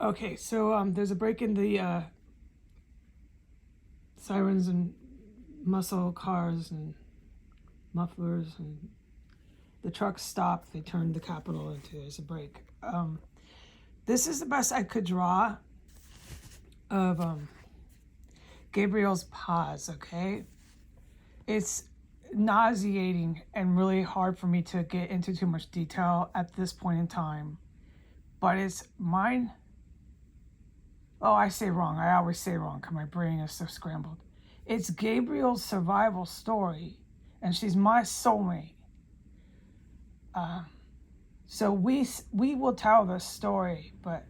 Okay, so there's a break in the sirens and muscle cars and mufflers, and the trucks stopped. They turned the Capitol into there's a break. This is the best I could draw of Gabriel's pause. Okay, it's nauseating and really hard for me to get into too much detail at this point in time, but it's mine. Oh, I say wrong. I always say wrong because my brain is so scrambled. It's Gabriel's survival story, and she's my soulmate. So we will tell this story, but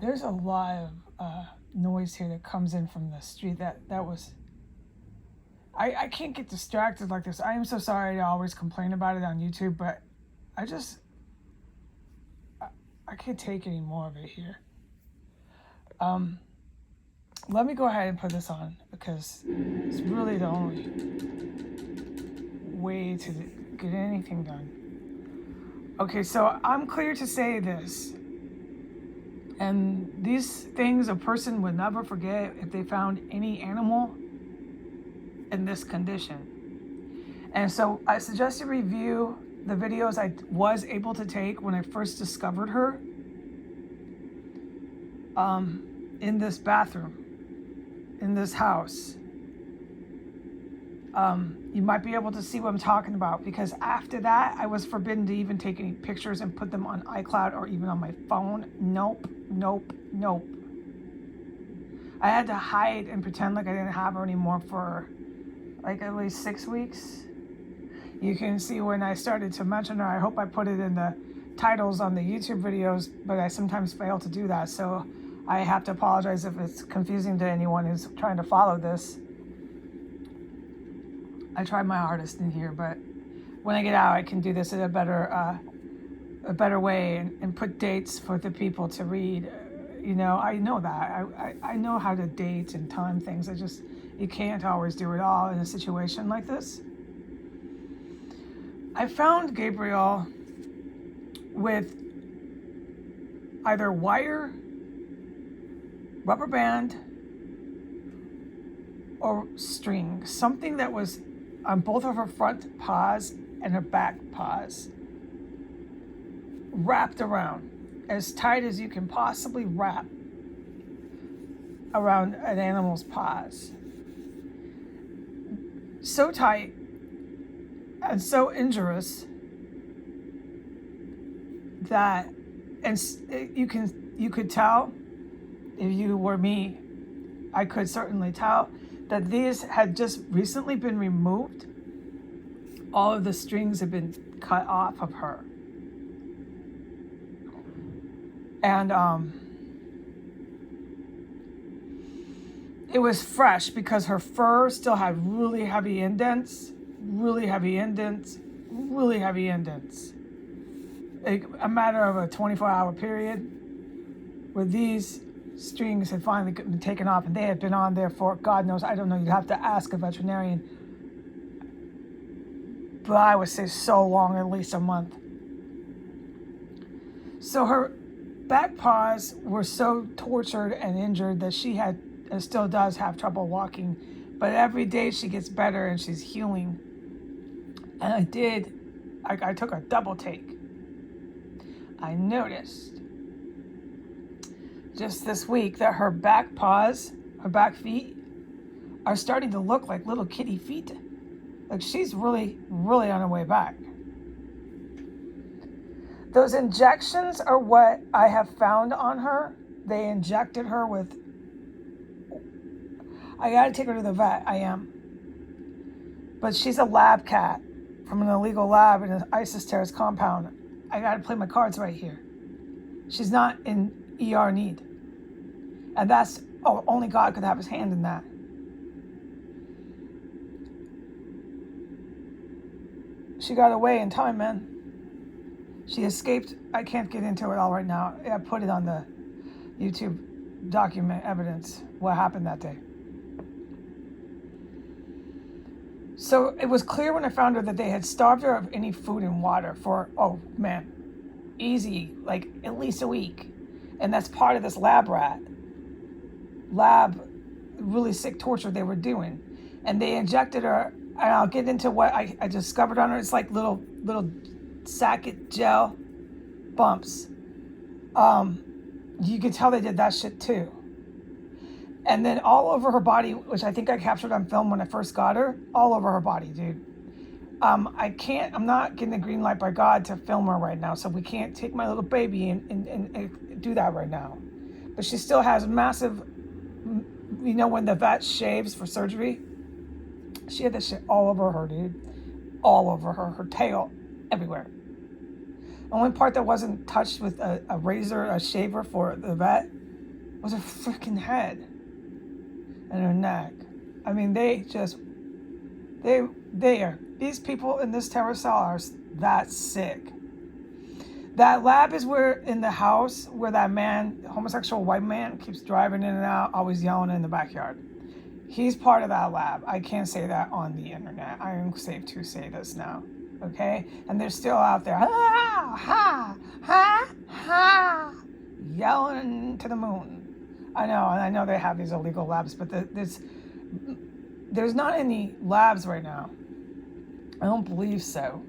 there's a lot of noise here that comes in from the street. That was. I can't get distracted like this. I am so sorry to always complain about it on YouTube, but I just I can't take any more of it here. Let me go ahead and put this on because it's really the only way to get anything done. Okay, so I'm clear to say this. And these things a person would never forget if they found any animal in this condition. And so I suggest you review the videos I was able to take when I first discovered her in this bathroom, in this house. You might be able to see what I'm talking about, because after that, I was forbidden to even take any pictures and put them on iCloud or even on my phone. Nope. I had to hide and pretend like I didn't have her anymore for like at least 6 weeks. You can see when I started to mention her, I hope I put it in the titles on the YouTube videos, but I sometimes fail to do that. So I have to apologize if it's confusing to anyone who's trying to follow this. I tried my hardest in here, but when I get out, I can do this in a better way and put dates for the people to read. I know that. I know how to date and time things. You can't always do it all in a situation like this. I found Gabriel with either wire, rubber band, or string, something that was on both of her front paws and her back paws, wrapped around, as tight as you can possibly wrap around an animal's paws. So tight and so injurious that, and you could tell, if you were me, I could certainly tell that these had just recently been removed. All of the strings had been cut off of her. And it was fresh because her fur still had really heavy indents. A matter of a 24-hour period where these strings had finally been taken off, and they had been on there for God knows, I don't know, you'd have to ask a veterinarian, but I would say so long, at least a month. So her back paws were so tortured and injured that she had and still does have trouble walking, but every day she gets better and she's healing. And I took a double take. I noticed just this week that her back paws, her back feet, are starting to look like little kitty feet. Like she's really on her way back. Those injections are what I have found on her. They injected her with, I gotta take her to the vet, I am. But she's a lab cat from an illegal lab in an ISIS terrorist compound. I gotta play my cards right here. She's not in ER need. And that's, only God could have his hand in that. She got away in time, man. She escaped. I can't get into it all right now. I put it on the YouTube document evidence, what happened that day. So it was clear when I found her that they had starved her of any food and water for, easy, like at least a week. And that's part of this really sick torture they were doing. And they injected her, and I'll get into what I discovered on her. It's like little sacket gel bumps. You could tell they did that shit too. And then all over her body, which I think I captured on film when I first got her, all over her body, dude. I'm not getting the green light by God to film her right now, so we can't take my little baby and do that right now. But she still has massive, when the vet shaves for surgery, she had this shit all over her, dude. All over her tail, everywhere. The only part that wasn't touched with a razor, a shaver for the vet, was her freaking head and her neck. I mean, these people in this terror cell are that sick. That lab is in the house where that man, homosexual white man, keeps driving in and out, always yelling in the backyard. He's part of that lab. I can't say that on the internet. I am safe to say this now. Okay? And they're still out there, ha, ha, ha, ha, yelling to the moon. I know they have these illegal labs, but there's not any labs right now. I don't believe so.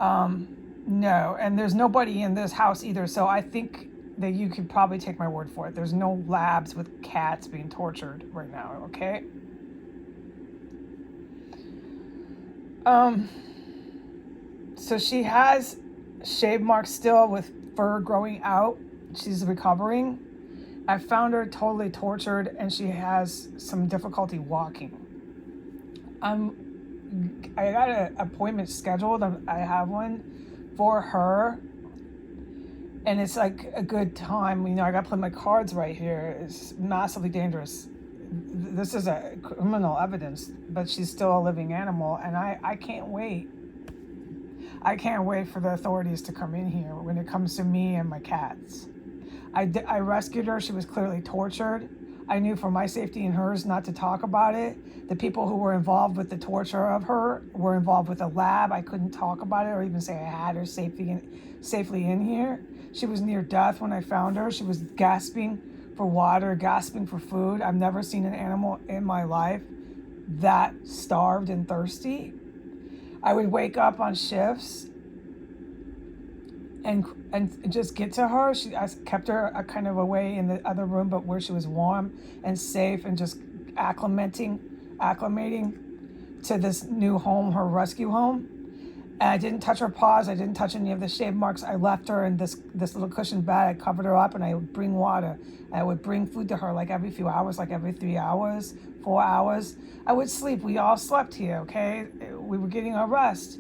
No, and there's nobody in this house either, so I think that you could probably take my word for it. There's no labs with cats being tortured right now, okay? So she has shave marks still with fur growing out. She's recovering. I found her totally tortured, and she has some difficulty walking. I got an appointment scheduled. I have one for her, and it's like a good time. I got to put my cards right here. It's massively dangerous. This is a criminal evidence, but she's still a living animal, and I can't wait. I can't wait for the authorities to come in here when it comes to me and my cats. I rescued her. She was clearly tortured. I knew for my safety and hers not to talk about it. The people who were involved with the torture of her were involved with a lab. I couldn't talk about it or even say I had her safely in here. She was near death when I found her. She was gasping for water, gasping for food. I've never seen an animal in my life that starved and thirsty. I would wake up on shifts and just get to her. I kept her kind of away in the other room, but where she was warm and safe, and just acclimating to this new home, her rescue home. And I didn't touch her paws. I didn't touch any of the shave marks. I left her in this little cushioned bed. I covered her up, and I would bring water. I would bring food to her like every few hours, like every 3 hours, 4 hours. I would sleep. We all slept here, okay? We were getting our rest.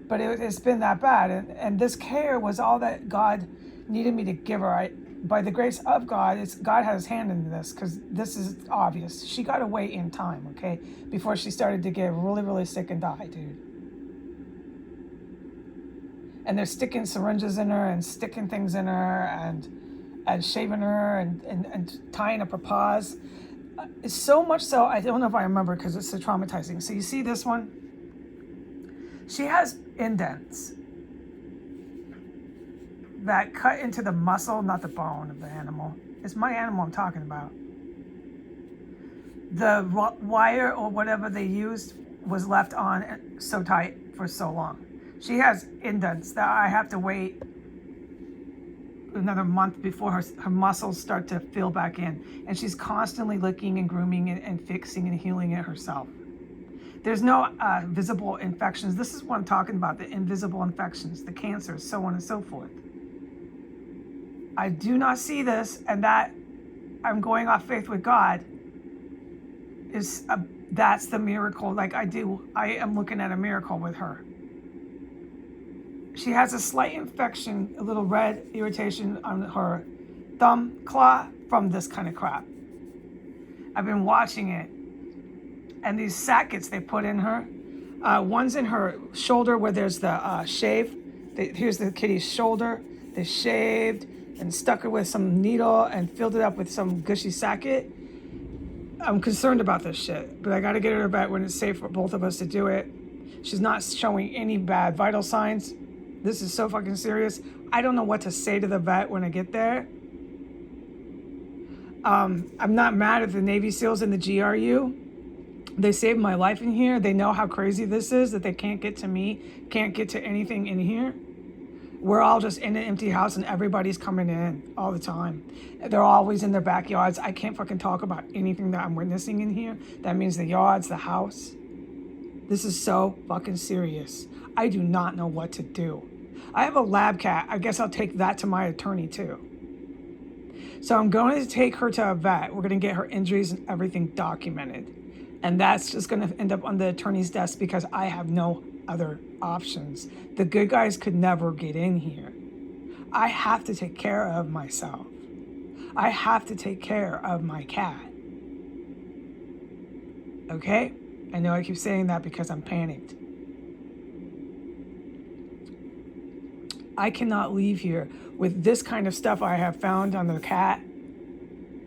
But it's been that bad. And this care was all that God needed me to give her. By the grace of God, God had his hand in this, because this is obvious. She got away in time, okay? Before she started to get really, really sick and die, dude. And they're sticking syringes in her and sticking things in her and shaving her and tying up her paws. It's so much so, I don't know if I remember because it's so traumatizing. So you see this one? She has indents that cut into the muscle, not the bone of the animal. It's my animal I'm talking about. The wire or whatever they used was left on so tight for so long. She has indents that I have to wait another month before her muscles start to fill back in. And she's constantly licking and grooming and fixing and healing it herself. There's no visible infections. This is what I'm talking about, the invisible infections, the cancers, so on and so forth. I do not see this, and that I'm going off faith with God that's the miracle. I am looking at a miracle with her. She has a slight infection, a little red irritation on her thumb claw from this kind of crap. I've been watching it. And these sackets they put in her, one's in her shoulder where there's the shave. Here's the kitty's shoulder. They shaved and stuck her with some needle and filled it up with some gushy sacket. I'm concerned about this shit, but I got to get her to bed when it's safe for both of us to do it. She's not showing any bad vital signs. This is so fucking serious. I don't know what to say to the vet when I get there. I'm not mad at the Navy SEALs and the GRU. They saved my life in here. They know how crazy this is, that they can't get to me, can't get to anything in here. We're all just in an empty house and everybody's coming in all the time. They're always in their backyards. I can't fucking talk about anything that I'm witnessing in here. That means the yards, the house. This is so fucking serious. I do not know what to do. I have a lab cat. I guess I'll take that to my attorney too. So I'm going to take her to a vet. We're going to get her injuries and everything documented. And that's just going to end up on the attorney's desk because I have no other options. The good guys could never get in here. I have to take care of myself. I have to take care of my cat. Okay? I know I keep saying that because I'm panicked. I cannot leave here with this kind of stuff I have found on the cat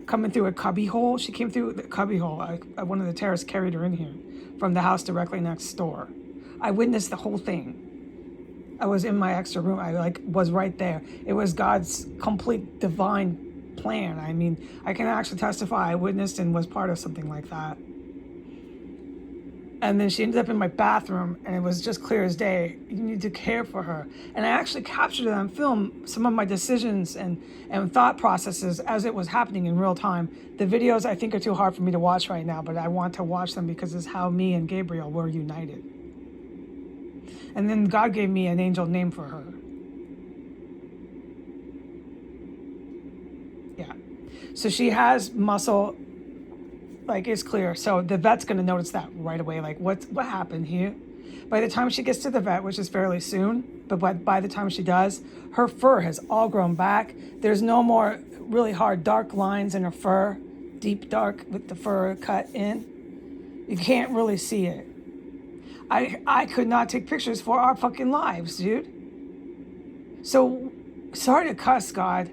coming through a cubby hole. She came through the cubby hole. One of the terrorists carried her in here from the house directly next door. I witnessed the whole thing. I was in my extra room. I was right there. It was God's complete divine plan. I mean, I can actually testify I witnessed and was part of something like that. And then she ended up in my bathroom, and it was just clear as day. You need to care for her. And I actually captured it on film, some of my decisions and thought processes as it was happening in real time. The videos I think are too hard for me to watch right now, but I want to watch them because it's how me and Gabriel were united. And then God gave me an angel name for her. Yeah. So she has muscle. Like, it's clear. So the vet's going to notice that right away. Like, what happened here? By the time she gets to the vet, which is fairly soon, but by the time she does, her fur has all grown back. There's no more really hard dark lines in her fur, deep dark with the fur cut in. You can't really see it. I could not take pictures for our fucking lives, dude. So, sorry to cuss, God.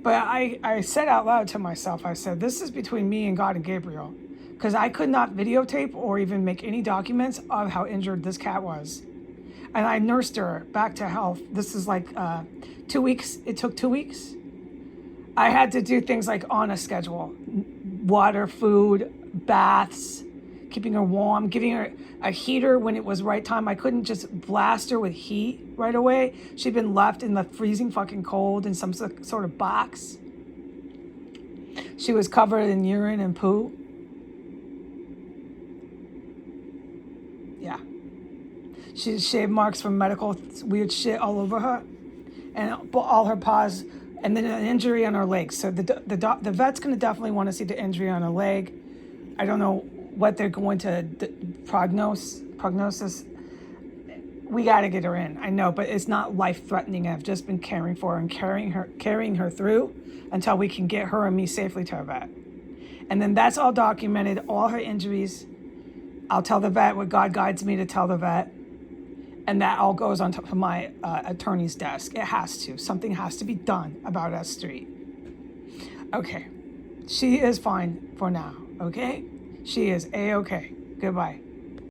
But I said out loud to myself, I said, this is between me and God and Gabriel. Because I could not videotape or even make any documents of how injured this cat was. And I nursed her back to health. This is like 2 weeks. It took 2 weeks. I had to do things like on a schedule. Water, food, baths, keeping her warm, giving her a heater when it was right time. I couldn't just blast her with heat right away. She'd been left in the freezing fucking cold in some sort of box. She was covered in urine and poo. Yeah. She had shave marks from medical weird shit all over her. And all her paws. And then an injury on her leg. So the vet's going to definitely want to see the injury on her leg. I don't know what they're going to prognosis. We got to get her in. I know, but it's not life-threatening. I've just been caring for her and carrying her through until we can get her and me safely to a vet. And then that's all documented, all her injuries. I'll tell the vet what God guides me to tell the vet. And that all goes on top of my attorney's desk. It has to. Something has to be done about S Street. Okay. She is fine for now, okay? She is A-okay. Goodbye.